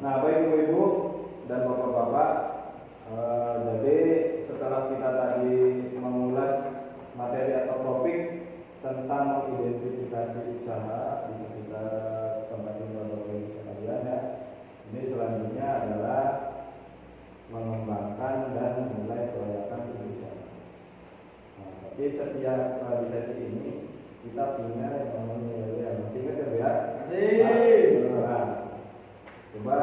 Nah, baik ibu-ibu dan bapak-bapak, jadi setelah kita tadi mengulas materi atau topik tentang identifikasi usaha di sekitar tempat tinggal bapak ibu sekalian ya, ini selanjutnya adalah mengembangkan dan menilai kelayakan usaha. Nah, tapi setiap di sesi ini kita punya yang namanya masih ingat ya? Nah, coba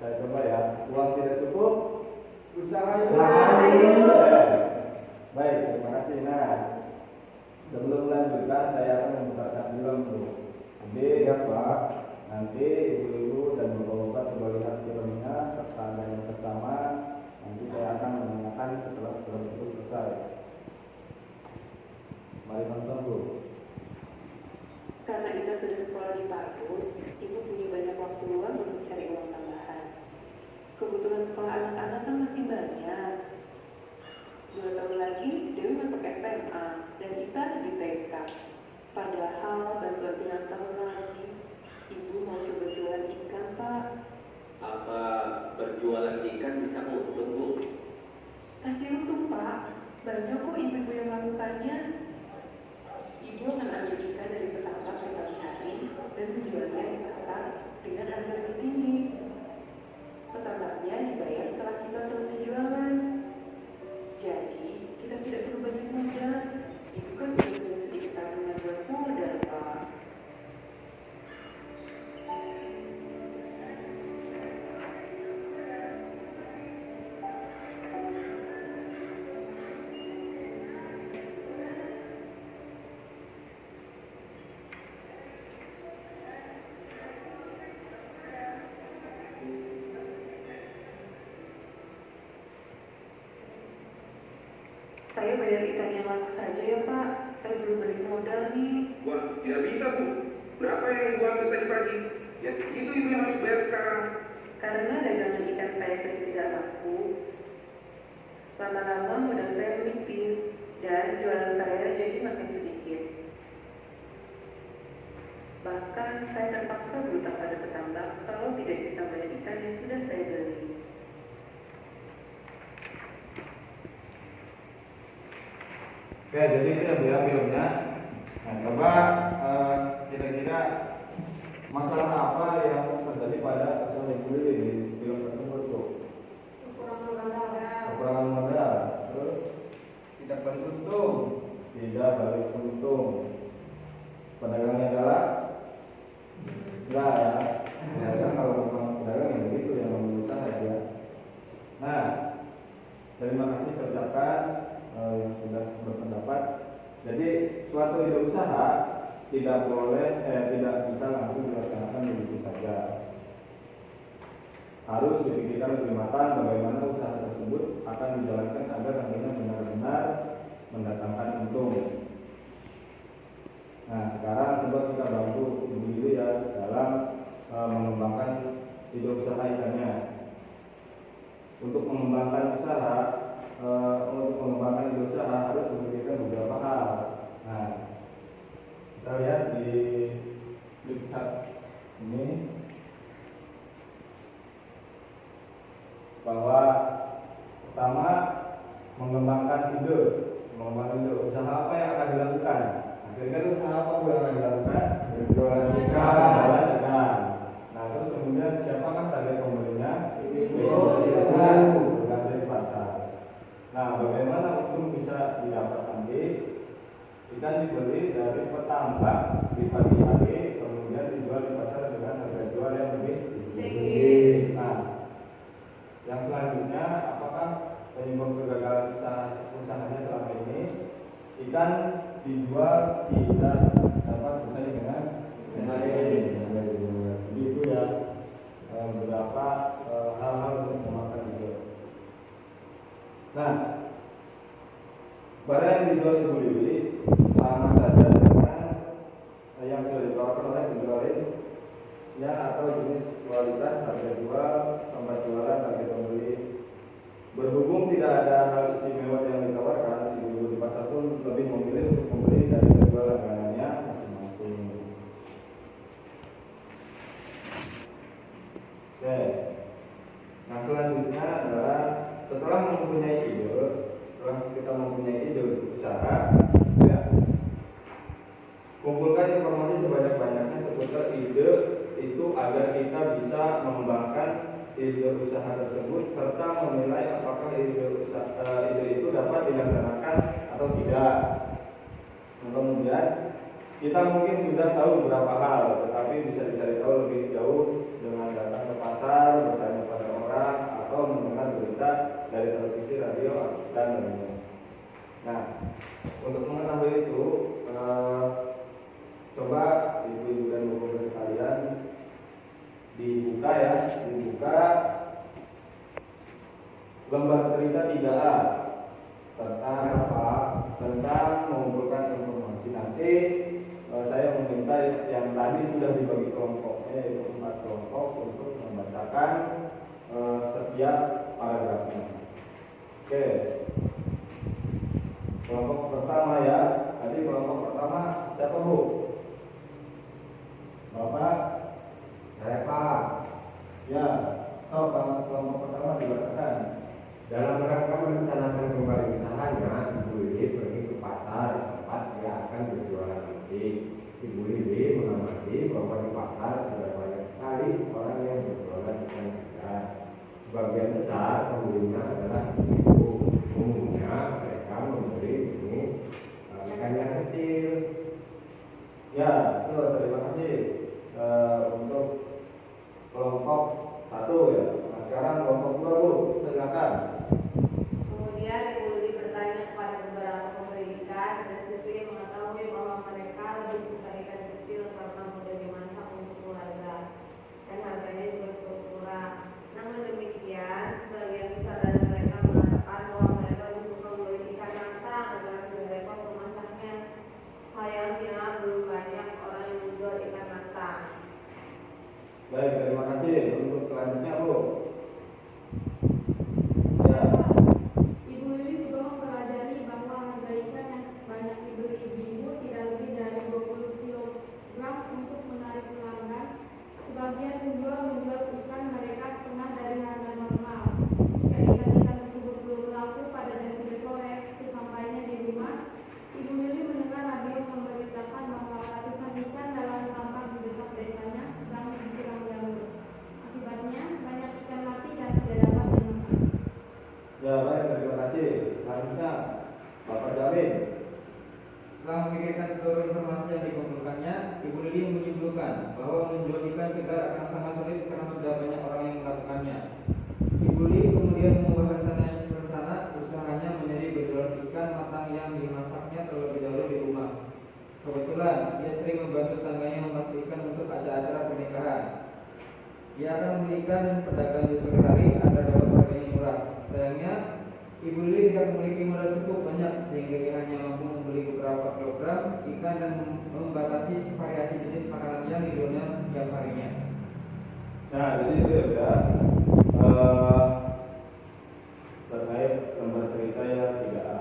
saya coba ya. Uang tidak cukup, usaha baik, terima kasih. Nah, sebelum melanjutkan saya akan membukakan film dulu. Jadi ya Pak, nanti ibu-ibu dan bapak-bapak coba lihat filmnya serta ada yang bersama. Nanti saya akan menanyakan setelah film itu selesai. Mari nonton dulu. Karena kita sudah sekolah di Palu, ibu punya banyak waktu luang untuk cari uang tambahan. Kebutuhan sekolah anak-anak kan masih banyak. 2 tahun lagi Dewi masuk SMA dan kita di TK. Padahal baru 6 tahun lagi, ibu mau coba jualan ikan, Pak. Apa berjualan ikan bisa untung, Bu? Kasih untung, Pak. Banyak kok ibu-ibu yang melakukannya. Ibu akan ambil ikan dari petambak di pagi hari dan menjualnya di pasar dengan harga tertinggi. Petambaknya dibayar setelah kita selesai jualan. Jadi, kita tidak perlu banyak modal. Ibu kan sudah punya sedikit tabungan buat modal, Pak. Saya bayar ikan yang laku saja ya Pak, saya belum beli modal nih. Wah, tidak bisa, Bu. Berapa yang Ibu ambil tadi pagi? Ya segitu Ibu yang harus bayar sekarang. Karena dagangan ikan saya sedang tidak laku, lama-lama modal saya menipis dan jualan saya jadi makin sedikit. Bahkan saya terpaksa berutang pada petambak kalau tidak bisa bayar ikan yang sudah saya beli. Oke, jadi itu yang dia filmnya. Nah, coba kira-kira masalah apa yang terjadi pada pasangan ibu di film tersebut tuh? Kekurangan modal. Terus tidak balik untung. Tidak balik untung. Pedagangnya galak? Enggak ya. Pedagang kalau memang pedagang yang begitu yang mengusaha aja. Nah, terima kasih terucapkan yang sudah berpendapat. Jadi suatu ide usaha tidak bisa langsung dilaksanakan begitu saja. Harus dipikirkan lebih matang bagaimana usaha tersebut akan dijalankan agar nantinya benar-benar mendatangkan untung. Nah, sekarang coba kita bantu ibu ya dalam mengembangkan ide usaha ikannya. Untuk mengembangkan ide usaha harus memikirkan beberapa hal. Nah, kita lihat di flipchart ini bahwa pertama mengembangkan ide usaha apa yang akan dilakukan. Akhirnya usaha apa yang akan dilakukan? Berjualan ikan. Nah, terus kemudian siapakah target pembelinya? Dari pasar. Nah, bagaimana untung bisa didapat nanti? Ikan dibeli dari petambak di pagi hari, kemudian dijual di pasar dengan harga jual yang lebih tinggi. Nah, yang selanjutnya, apakah penyebab kegagalan usahanya selama ini? Ikan dijual tidak dapat bersaing dengan yang lain. Jadi itu ya beberapa hal-hal untuk memakan ide. Nah, barang yang dijual ibu Lili sama saja dengan yang sudah ditawarkan oleh penjualin ya, atau jenis kualitas, harga jual, tempat jualan, harga pembeli. Berhubung tidak ada hal istimewa yang ditawarkan, ibu-ibu di pasar pun lebih memilih untuk membeli dari penjual langganannya masing-masing. Oke. setelah kita mempunyai ide usaha, ya, kumpulkan informasi sebanyak-banyaknya seputar ide itu agar kita bisa mengembangkan ide usaha tersebut serta menilai apakah ide itu dapat dilaksanakan atau tidak. Kemudian kita mungkin sudah tahu beberapa hal, tetapi bisa dicari tahu lebih jauh dengan datang ke pasar, bertanya pada orang, atau mendengar berita dari televisi, radio, dan lainnya. Nah, untuk mengetahui itu, coba ibu-ibu dan bapak-bapak sekalian dibuka lembar cerita 3A tentang apa? Tentang mengumpulkan informasi. Nanti saya meminta yang tadi sudah dibagi kelompoknya, yaitu 4 kelompok untuk membacakan setiap paragrafnya. Oke. Kelompok pertama ya. Tadi kelompok pertama siapa Bu? Bapak? Saya Pak. Ya. Kelompok pertama dibacakan. Dalam rangka merencanakan kembali usahanya, Ibu Lili pergi ke pasar tempat dia akan berjualan nanti. Ibu Lili mengamati bahwa di pasar sudah banyak sekali orang yang berjualan ikan segar. Sebagian besar pembelinya adalah ibu. Umumnya mereka membeli ini ikan yang kecil. Ya, terima kasih untuk kelompok 1 ya. Nah, sekarang kelompok 2 Bu, silakan. Kemudian Ibu Lili bertanya kepada beberapa pembeli ikan dan Sri mengetahui bahwa mereka lebih suka ikan kecil karena mudah dimasak untuk keluarga dan harganya juga cukup murah. Namun demikian, sebagian besar dari mereka mengatakan bahwa mereka lebih suka membeli ikan nasa agar tidak repot memasaknya. Sayangnya belum banyak orang yang menjual ikan nasa. Baik, terima kasih. Untuk selanjutnya Bu. Ya. Ibu Lili juga mempelajari bahwa harga ikan yang banyak dibeli ibu-ibu tidak lebih dari 20 kg untuk menarik pelanggan. Sebagian penjual menjual ikan mereka setengah dari harga normal. Jika ikan-ikan tersebut belum laku pada jam sore sesampainya di rumah, Ibu Lili mendengar radio memberitakan bahwa ratusan ikan dalam sampah di dekat desanya sedang disiram jamur. Akibatnya banyak ikan mati dan tidak dapat dimakan. Ya, baik, terima kasih. Selanjutnya Bapak Jamin. Setelah memikirkan seluruh informasi yang dikumpulkannya, Ibu Lili menyimpulkan bahwa menjual ikan segar akan sangat sulit karena sudah banyak orang yang melakukannya. Ibu Lili kemudian mengubah rencana usahanya menjadi berjualan ikan matang yang dimasaknya terlebih dahulu di rumah. Kebetulan ia sering membantu tangganya memastikan untuk acara-acara pernikahan. Ia akan membelikan pedagang di sore hari agar dapat harganya murah. Sayangnya, Ibu Lili tidak memiliki modal cukup banyak sehingga ia hanya mampu membeli beberapa kilogram ikan dan membatasi variasi jenis makanan yang dijualnya setiap harinya. Nah, jadi itu ya terkait lembar cerita yang 3A.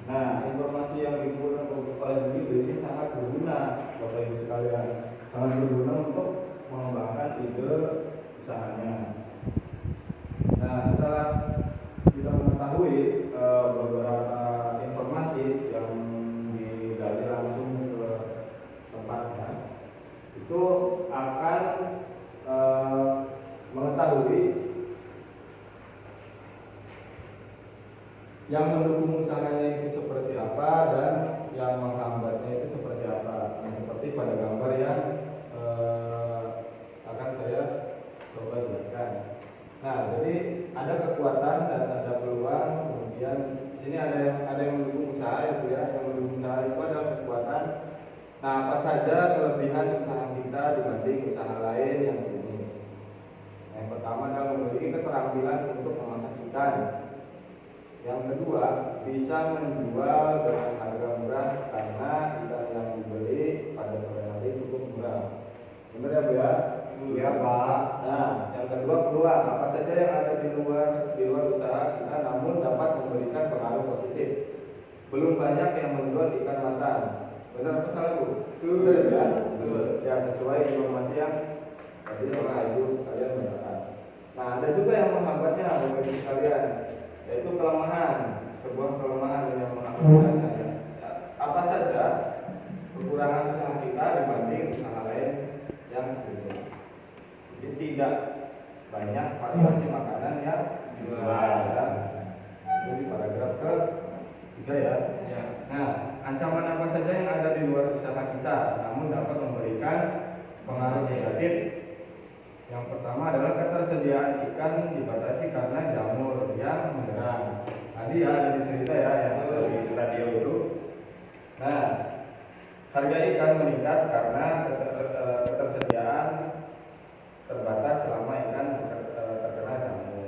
Nah, informasi yang dikumpulkan oleh Bu Lili ini sangat berguna, Bapak Ibu sekalian, sangat berguna untuk mengembangkan ide usahanya. Nah, setelah kita mengetahui beberapa informasi yang digali langsung ke tempatnya, itu akan mengetahui yang mendukung usahanya itu seperti apa dan yang menghambatnya itu seperti apa. Nah, seperti pada gambar yang akan saya coba jelaskan. Nah, jadi ada kekuatan dan ada peluang. Kemudian di sini ada yang mendukung usaha itu ya, yang mendukung usaha itu adalah kekuatan. Nah, apa saja kelebihan usaha kita dibanding usaha lain yang ini? Yang pertama adalah memiliki keterampilan untuk memasak ikan. Yang kedua, bisa menjual dengan harga murah karena ikan yang dibeli pada sore hari cukup murah. Benar ya Bu ya? Iya Pak. Nah, yang kedua peluang apa saja yang ada di luar usaha kita namun dapat memberikan pengaruh positif. Belum banyak yang menjual ikan matang. Benar apa salah Bu? Benar ya? Betul. Ya, sesuai informasi yang tadi Bapak Ibu sekalian mengatakan. Nah, ada juga yang menghambatnya Bapak Ibu sekalian, yaitu kelemahan. sebuah kelemahan yang mengakibatkan apa saja kekurangan usaha kita dibanding usaha lain yang sebelumnya. Jadi tidak banyak variasi makanan yang dijual. Itu di paragraf ke-3 ya. Nah, ancaman apa saja yang ada di luar usaha kita namun dapat memberikan pengaruh negatif. Yang pertama adalah ketersediaan ikan dibatasi karena jamur yang menyerang. Tadi ya ada cerita ya yang di radio itu. Nah, harga ikan meningkat karena ketersediaan terbatas selama ikan terkena jamur.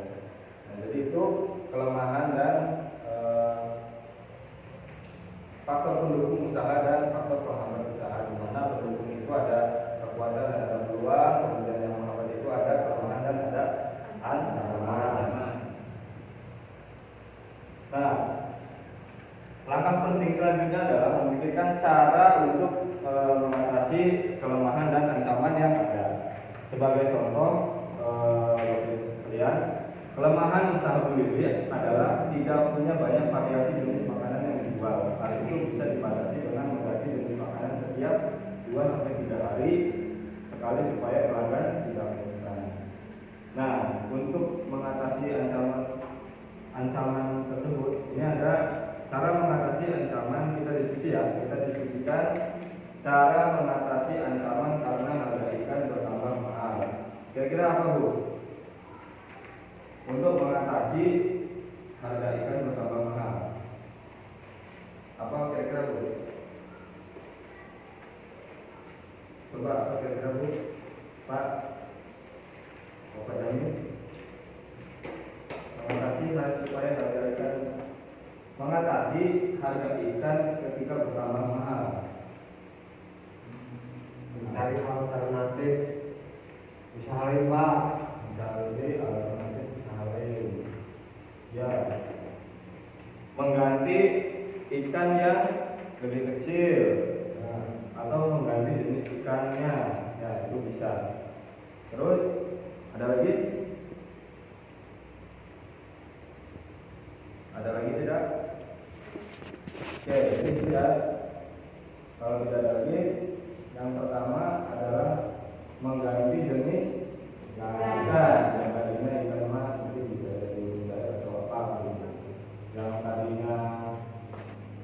Nah, jadi itu kelemahan dan faktor pendukung usaha dan faktor penghambat usaha. Di mana pendukung itu ada kekuatan dan ada peluang, kemudian yang menghambat itu ada kelemahan dan ada ancaman. Nah, langkah penting selanjutnya adalah memikirkan cara untuk mengatasi kelemahan dan ancaman yang ada. Sebagai contoh, kelemahan usaha kuliner adalah tidak punya banyak variasi jenis makanan yang dijual. Hal itu bisa dibatasi dengan mengganti jenis makanan setiap 2-3 hari sekali supaya pelanggan tidak bosan. Nah, untuk mengatasi ancaman tersebut, ini ada cara mengatasi ancaman. Kita diskusi ya, kita diskusikan cara mengatasi ancaman karena harga ikan bertambah mahal. Kira-kira apa, Bu? Untuk mengatasi harga ikan bertambah mahal, apa kira-kira, Bu? Coba apa kira-kira, Bu? Pak Bapak Jamil, mengatasi harga ikan ketika bertambah mahal. Mencari alternatif usaha lain, Pak. Mencari alternatif usaha lain. Ya, mengganti ikan yang lebih kecil, atau mengganti jenis ikannya, ya itu bisa. Terus ada lagi? Ada lagi tidak? Oke, ini tidak. Kalau tidak ada lagi, yang pertama adalah mengganti jenis ikan. Yang tadinya ikan mas mungkin bisa dari budaya atau apa gitu. Yang tadinya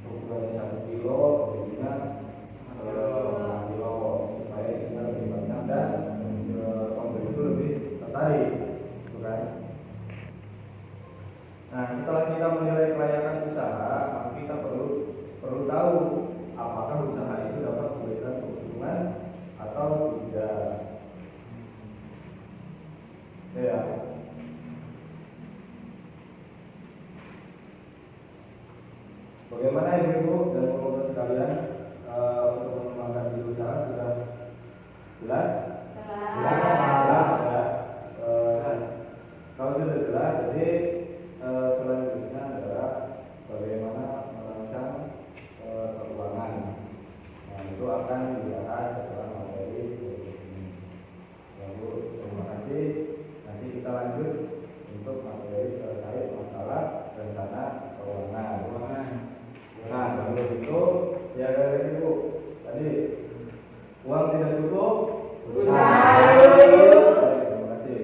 ukurannya 1 kilo, kemudian 5 kilo supaya kita lebih banyak dan pembeli itu lebih tertarik, bukan? Nah, setelah kita menilai kelayakan usaha, maka kita perlu tahu apakah usaha itu dapat memberikan keuntungan atau tidak. Ya. Bagaimana Ibu dan Bapak sekalian untuk mengembangkan di usaha sudah jelas? Jelas. Kalau sudah jelas, jadi selanjutnya adalah bagaimana merancang keuangan. Nah, itu akan dibahas setelah materi ini. Lalu terima kasih. Nanti kita lanjut untuk materi terkait masalah rencana keuangan. Nah, sebelum itu ya dari Ibu tadi uang tidak cukup, usaha